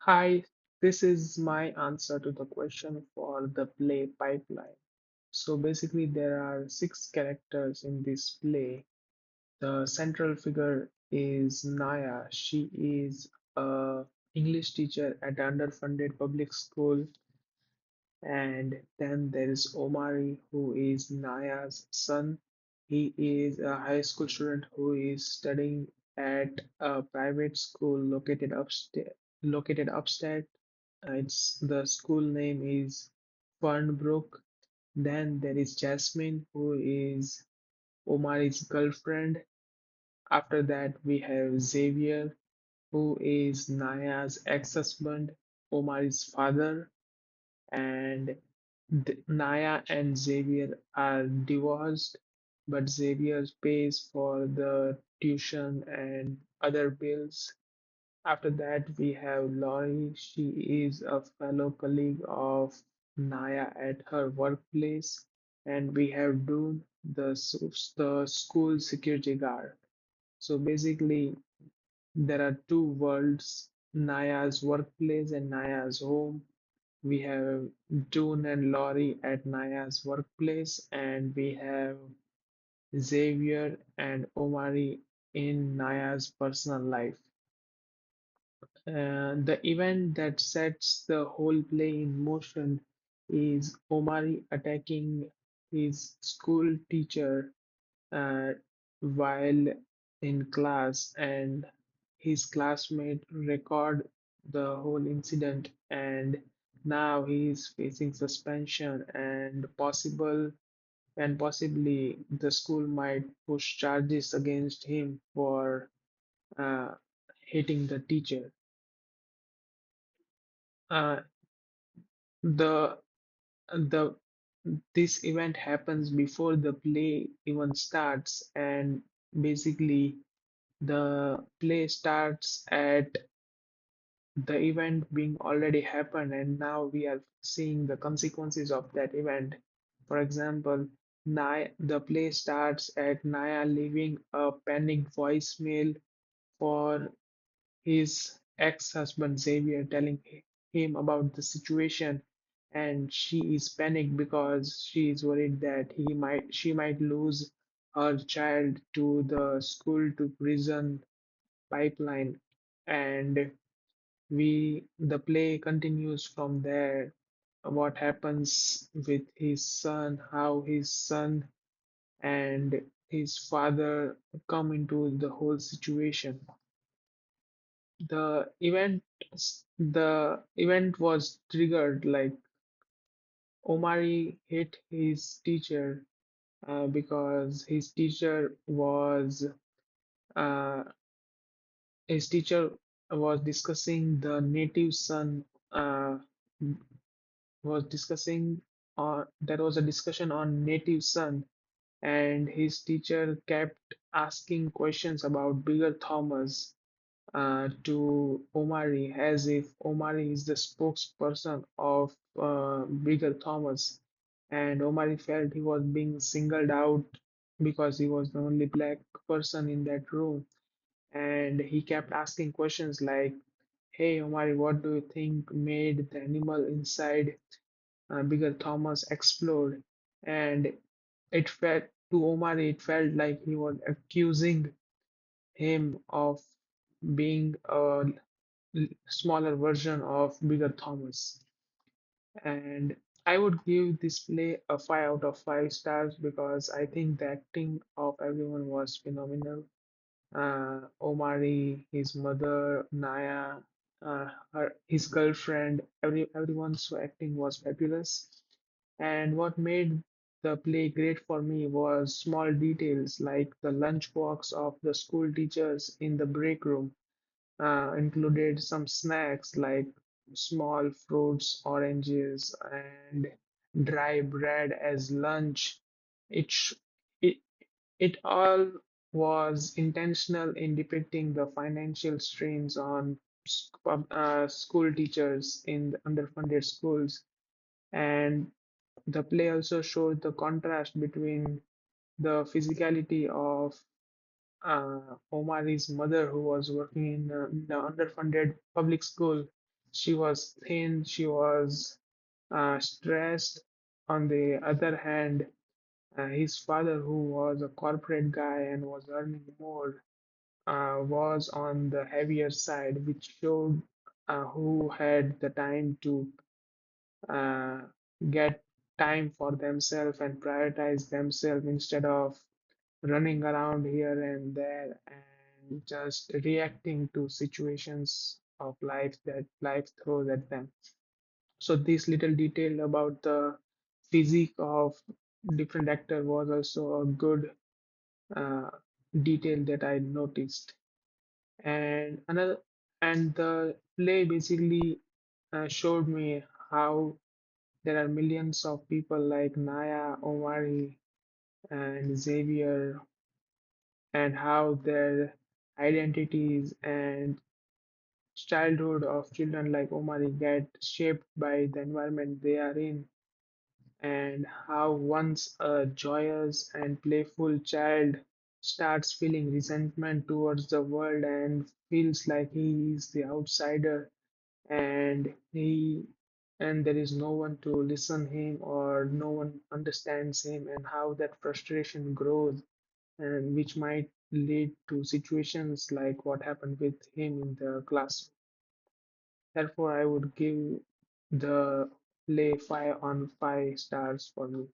Hi, this is my answer to the question for the play pipeline. So basically, there are six characters in this play. The central figure is Naya. She is a English teacher at underfunded public school. And then there is Omari, who is Naya's son. He is a high school student who is studying at a private school located upstate. It's the school name is Fernbrook. Then there is Jasmine, who is Omari's girlfriend. After that, we have Xavier, who is Naya's ex-husband, Omari's father, and Naya and Xavier are divorced, but Xavier pays for the tuition and other bills. After that, we have Laurie. She is a fellow colleague of Naya at her workplace. And we have Dune, the school security guard. So basically, there are two worlds, Naya's workplace and Naya's home. We have Dune and Laurie at Naya's workplace, and we have Xavier and Omari in Naya's personal life. The event that sets the whole play in motion is Omari attacking his school teacher uh, while in class, and his classmate record the whole incident, and now he is facing suspension and possibly the school might push charges against him for uh, hitting the teacher. Uh, the the this event happens before the play even starts, and basically the play starts at the event being already happened, and now we are seeing the consequences of that event. For example, the play starts at Naya leaving a panicked voicemail for his ex-husband Xavier, telling him about the situation, and she is panicked because she is worried that she might lose her child to the school to prison pipeline. And the play continues from there. What happens with his son, how his son and his father come into the whole situation. The event the event was triggered like Omari hit his teacher because uh, his teacher was discussing the native son uh, was discussing there was a discussion on native son, and his teacher kept asking questions about Bigger Thomas to Omari as if Omari is the spokesperson of Bigger Thomas, and Omari felt he was being singled out because he was the only black person in that room, and he kept asking questions like, "Hey Omari, what do you think made the animal inside Bigger Thomas explode?" And it felt to Omari, it felt like he was accusing him of being a smaller version of Bigger Thomas. And I would give this play a 5 out of 5 stars because I think the acting of everyone was phenomenal. Omari, his mother, Naya, his girlfriend, everyone's acting was fabulous. And what made the play great for me was small details like the lunchbox of the school teachers in the break room included some snacks like small fruits, oranges, and dry bread as lunch. It, sh- it, it all was intentional in depicting the financial strains on school teachers in the underfunded schools. And the play also showed the contrast between the physicality of Omari's mother, who was working in the underfunded public school, She was thin, she was stressed. On the other hand, his father, who was a corporate guy and was earning more, was on the heavier side, which showed who had the time to uh, get time for themselves and prioritize themselves instead of running around here and there and just reacting to situations of life that life throws at them. So this little detail about the physique of different actor was also a good uh, detail that I noticed. And another, and the play basically showed me how there are millions of people like Naya, Omari, and Xavier, and how their identities and childhood of children like Omari get shaped by the environment they are in, and how once a joyous and playful child starts feeling resentment towards the world and feels like he is the outsider and there is no one to listen him or no one understands him, and how that frustration grows and which might lead to situations like what happened with him in the class. Therefore, I would give the play 5 on 5 stars for me.